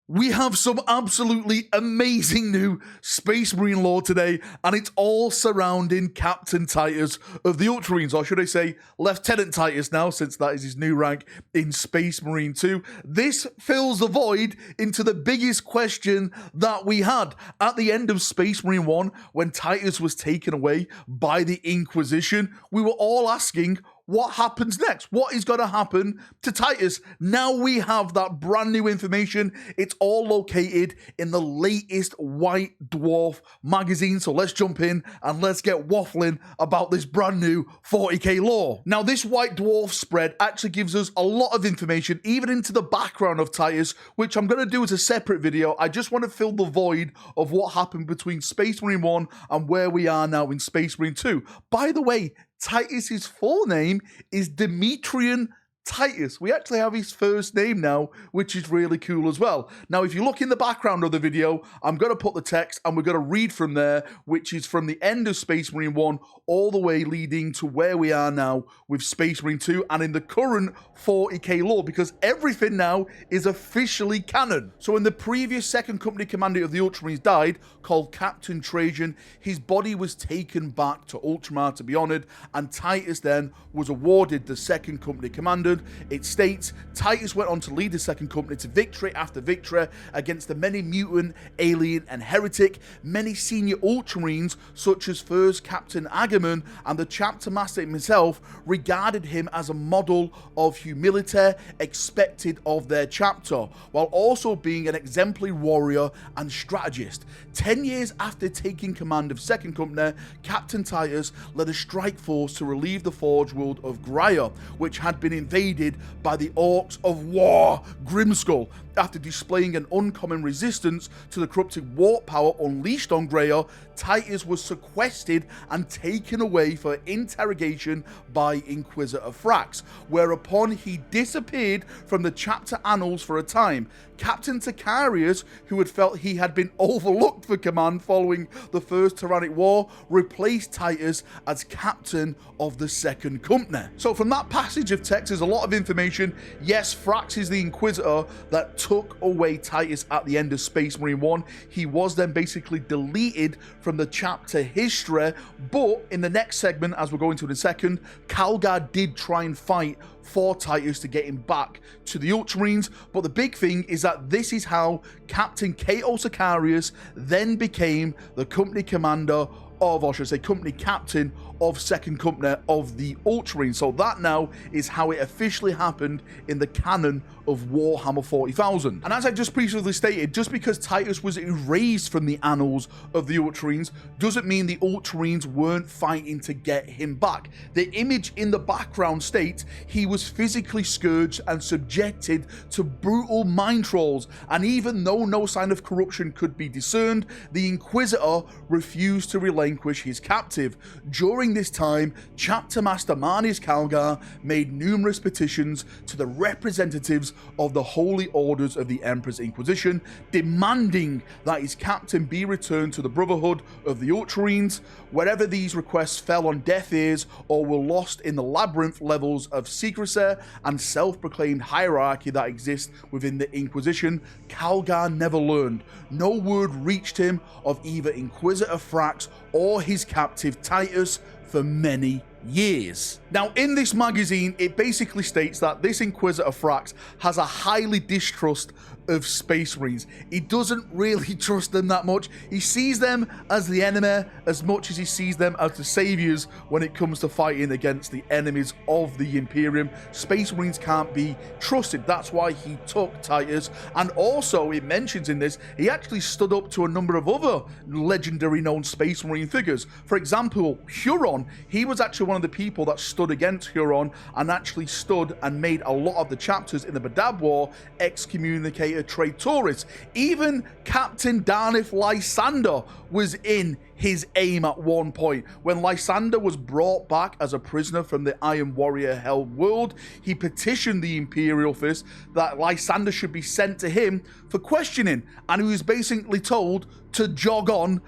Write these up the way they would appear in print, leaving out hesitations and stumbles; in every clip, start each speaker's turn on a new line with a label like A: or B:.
A: We have some absolutely amazing new Space Marine lore today, and it's all surrounding Captain Titus of the Ultramarines, or should I say Lieutenant Titus now, since that is his new rank in Space Marine 2. This fills the void into the biggest question that we had. At the end of Space Marine 1, when Titus was taken away by the Inquisition, we were all asking, what happens next? What is going to happen to Titus? Now we have that brand new information. It's all located in the latest White Dwarf magazine. So let's jump in and let's get waffling about this brand new 40k lore. Now, this White Dwarf spread actually gives us a lot of information, even into the background of Titus, which I'm going to do as a separate video. I just want to fill the void of what happened between Space Marine 1 and where we are now in Space Marine 2. By the way, Titus's full name is Demetrian Titus. We actually have his first name now, which is really cool as well. Now, if you look in the background of the video, I'm going to put the text and we're going to read from there, which is from the end of Space Marine 1 all the way leading to where we are now with Space Marine 2 and in the current 40k lore, because everything now is officially canon. So when the previous second company commander of the Ultramarines died, called Captain Trajan, his body was taken back to Ultramar to be honored, and Titus then was awarded the second company commander. It states, Titus went on to lead the second company to victory after victory against the many mutant, alien, and heretic. Many senior Ultramarines, such as First Captain Agamemnon and the chapter master himself, regarded him as a model of humility expected of their chapter, while also being an exemplary warrior and strategist. 10 years after taking command of second company, Captain Titus led a strike force to relieve the Forge world of Graia, which had been invaded by the Orcs of War Grimskull. After displaying an uncommon resistance to the corrupted warp power unleashed on Graia, Titus was sequestered and taken away for interrogation by Inquisitor Thrax, whereupon he disappeared from the chapter annals for a time. Captain Titus, who had felt he had been overlooked for command following the First Tyrannic War, replaced Titus as captain of the second company. So from that passage of text, there's a lot of information. Yes, Thrax is the Inquisitor that took away Titus at the end of Space Marine 1. He was then basically deleted from the chapter history, but in the next segment, as we're going to in a second, Calgar did try and fight for Titus to get him back to the Ultramarines. But the big thing is that this is how Captain Cato Sicarius then became the company commander of, or should I say company captain of second company of the Ultramarines. So that now is how it officially happened in the canon of Warhammer 40,000. And as I just previously stated, just because Titus was erased from the annals of the Ultramarines doesn't mean the Ultramarines weren't fighting to get him back. The image in the background states he was physically scourged and subjected to brutal mind trolls, and even though no sign of corruption could be discerned, the Inquisitor refused to relinquish his captive. During this time, Chapter Master Marnius Calgar made numerous petitions to the representatives of the Holy Orders of the Emperor's Inquisition, demanding that his captain be returned to the Brotherhood of the Ultramarines. Wherever these requests fell on deaf ears or were lost in the labyrinth levels of secrecy and self-proclaimed hierarchy that exists within the Inquisition, Calgar never learned. No word reached him of either Inquisitor Thrax or his captive Titus for many years. Now, in this magazine, it basically states that this Inquisitor Thrax has a highly distrust of Space Marines. He doesn't really trust them that much. He sees them as the enemy as much as he sees them as the saviors when it comes to fighting against the enemies of the Imperium. Space Marines can't be trusted. That's why he took Titus. And also, it mentions in this, he actually stood up to a number of other legendary known Space Marine figures. For example, Huron. He was actually one of the people that stood against Huron and actually stood and made a lot of the chapters in the Badab War excommunicated traitors. Even Captain Darnith Lysander was in his aim at one point. When Lysander was brought back as a prisoner from the Iron Warrior held world, he petitioned the Imperial Fist that Lysander should be sent to him for questioning, and he was basically told to jog on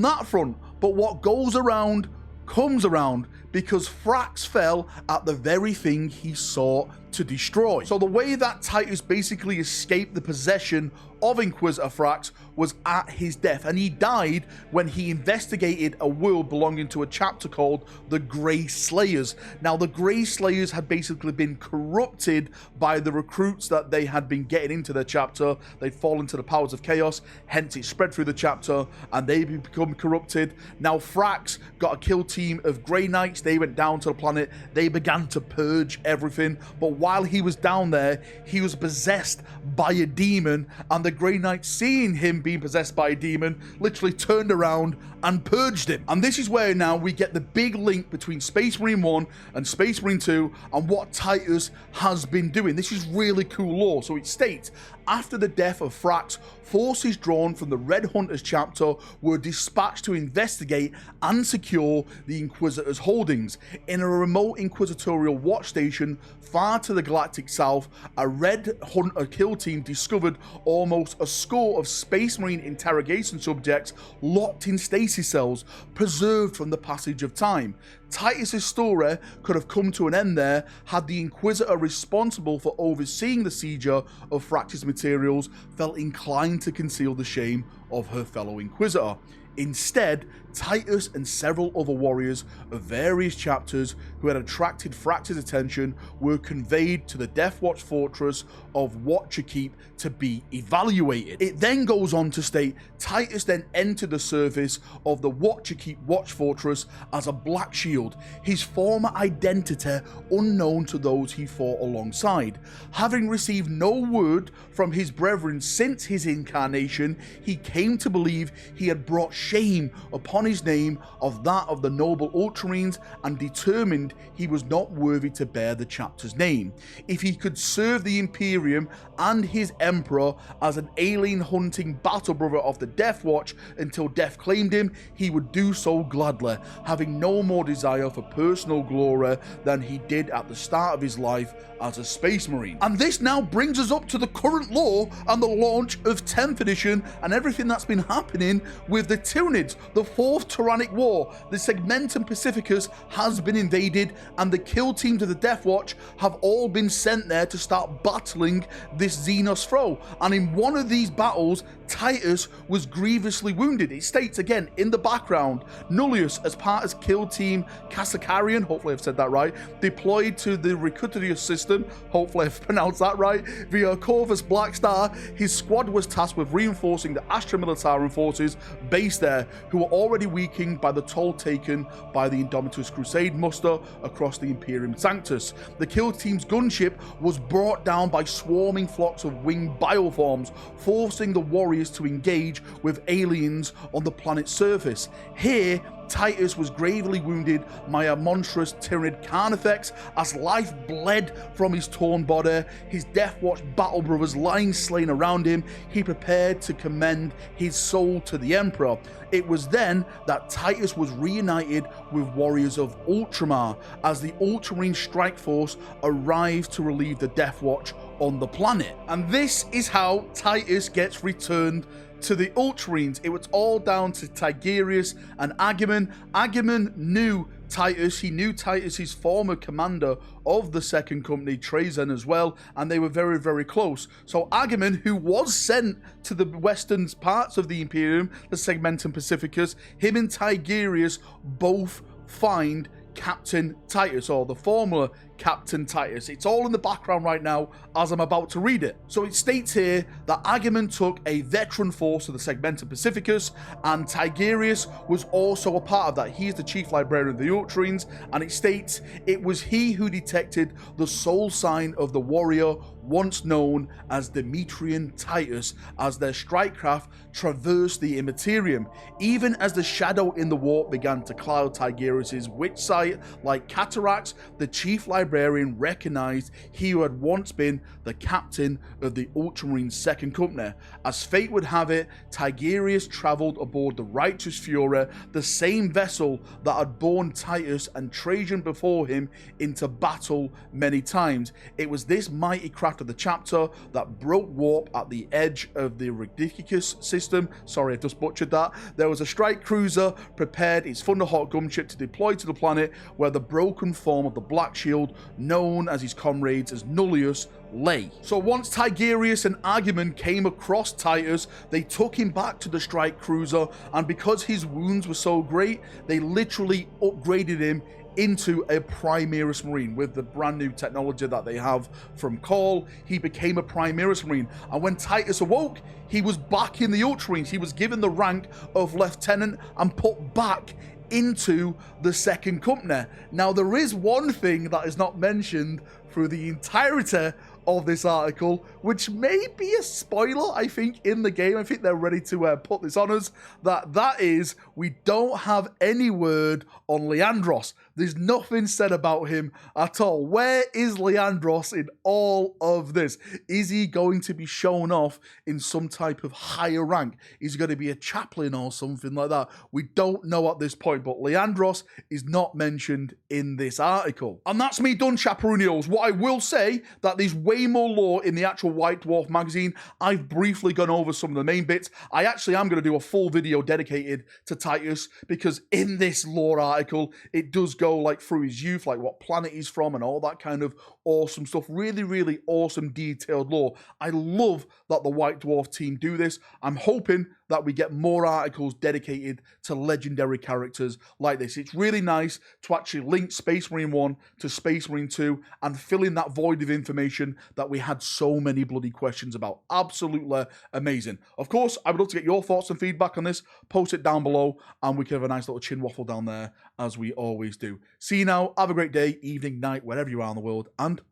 A: that front. But what goes around comes around, because Thrax fell at the very thing he sought to destroy. So the way that Titus basically escaped the possession of Inquisitor Frax was at his death, and he died when he investigated a world belonging to a chapter called the Grey Slayers. Now, the Grey Slayers had basically been corrupted by the recruits that they had been getting into their chapter. They'd fallen to the powers of chaos, hence it spread through the chapter, and they become corrupted. Now, Frax got a kill team of Grey Knights. They went down to the planet. They began to purge everything, but while he was down there, he was possessed by a demon, and the Grey Knights, seeing him being possessed by a demon, literally turned around and purged him. And this is where now we get the big link between Space Marine 1 and Space Marine 2 and what Titus has been doing. This is really cool lore. So it states, after the death of Frax, forces drawn from the Red Hunters chapter were dispatched to investigate and secure the Inquisitor's holdings. In a remote inquisitorial watch station far to the galactic south, a Red Hunter kill team discovered almost a score of Space Marine interrogation subjects locked in stasis cells, preserved from the passage of time. Titus's story could have come to an end there had the Inquisitor responsible for overseeing the seizure of Frax's materials felt inclined to conceal the shame of her fellow Inquisitor. Instead, Titus and several other warriors of various chapters who had attracted Frax's attention were conveyed to the Deathwatch fortress of Watcherkeep to be evaluated. It then goes on to state, Titus then entered the service of the Watcherkeep Watch Fortress as a Black Shield, his former identity unknown to those he fought alongside. Having received no word from his brethren since his incarnation, he came to believe he had brought shame upon his name of that of the noble Ultramarines, and determined he was not worthy to bear the chapter's name. If he could serve the Imperium and his Emperor as an alien hunting battle brother of the Death Watch until death claimed him, he would do so gladly, having no more desire for personal glory than he did at the start of his life as a Space Marine. And this now brings us up to the current lore and the launch of 10th edition and everything that's been happening with the Tyranids. The 4th Tyrannic War, the Segmentum Pacificus has been invaded, and the kill teams of the Death Watch have all been sent there to start battling this Xenos foe. And in one of these battles, Titus was grievously wounded. It states again in the background, Nullius, as part of kill team Cassacarian, hopefully I've said that right, deployed to the Recutius system, hopefully I've pronounced that right, via Corvus Black Star. His squad was tasked with reinforcing the Astra Militarum forces based there, who were already weakened by the toll taken by the Indomitus Crusade muster across the Imperium Sanctus. The kill team's gunship was brought down by swarming flocks of winged bioforms, forcing the warriors to engage with aliens on the planet's surface. Here, Titus was gravely wounded by a monstrous Tyranid Carnifex as life bled from his torn body. His Deathwatch battle brothers lying slain around him, he prepared to commend his soul to the Emperor. It was then that Titus was reunited with warriors of Ultramar as the Ultramarine Strike Force arrived to relieve the Deathwatch on the planet. And this is how Titus gets returned to the Ultramarines. It was all down to Tigerius and Agamemnon. Agamemnon knew Titus. He knew Titus's former commander of the Second Company, Trajan, as well, and they were very, very close. So Agamemnon, who was sent to the western parts of the Imperium, the Segmentum Pacificus, him and Tigerius both find Captain Titus, or the former Captain Titus. It's all in the background right now as I'm about to read it. So it states here that Agamemnon took a veteran force of the Segmentum Pacificus, and Tigerius was also a part of that. He is the chief librarian of the Ultramarines, and it states it was he who detected the soul sign of the warrior once known as Demetrian Titus as their strikecraft traversed the Immaterium. Even as the shadow in the warp began to cloud Tigerius's witch sight like cataracts, the chief librarian recognized he who had once been the captain of the Ultramarine Second Company. As fate would have it, Tigerius traveled aboard the Righteous Fury, the same vessel that had borne Titus and Trajan before him into battle many times. It was this mighty craft of the chapter that broke warp at the edge of the Ridiculous system. Sorry, I just butchered that. There was a strike cruiser prepared its Thunderhawk gunship to deploy to the planet, where the broken form of the Black Shield world, known as his comrades as Nullius lay. So once Tigerius and Argument came across Titus, they took him back to the strike cruiser, and because his wounds were so great, they literally upgraded him into a Primaris Marine. With the brand new technology that they have from Call, he became a Primaris Marine, and when Titus awoke, he was back in the Ultramarines. He was given the rank of Lieutenant and put back into the 2nd Company. Now, there is one thing that is not mentioned through the entirety of this article, which may be a spoiler, I think, in the game. I think they're ready to put this on us. That is, we don't have any word on Leandros. There's nothing said about him at all. Where is Leandros in all of this? Is he going to be shown off in some type of higher rank? Is he going to be a chaplain or something like that? We don't know at this point, but Leandros is not mentioned in this article. And that's me done, Chaperonios. What I will say, that there's way more lore in the actual White Dwarf magazine. I've briefly gone over some of the main bits. I actually am going to do a full video dedicated to Titus, because in this lore article, it does go like through his youth, like what planet he's from and all that kind of awesome stuff. Really, really awesome detailed lore. I love that the White Dwarf team do this. I'm hoping that we get more articles dedicated to legendary characters like this. It's really nice to actually link Space Marine 1 to Space Marine 2 and fill in that void of information that we had so many bloody questions about. Absolutely amazing. Of course, I would love to get your thoughts and feedback on this. Post it down below, and we can have a nice little chin waffle down there, as we always do. See you now. Have a great day, evening, night, wherever you are in the world, and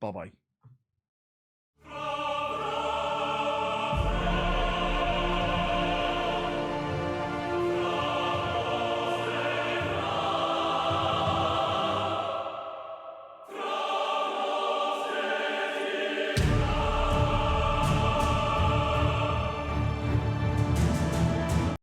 A: bye-bye.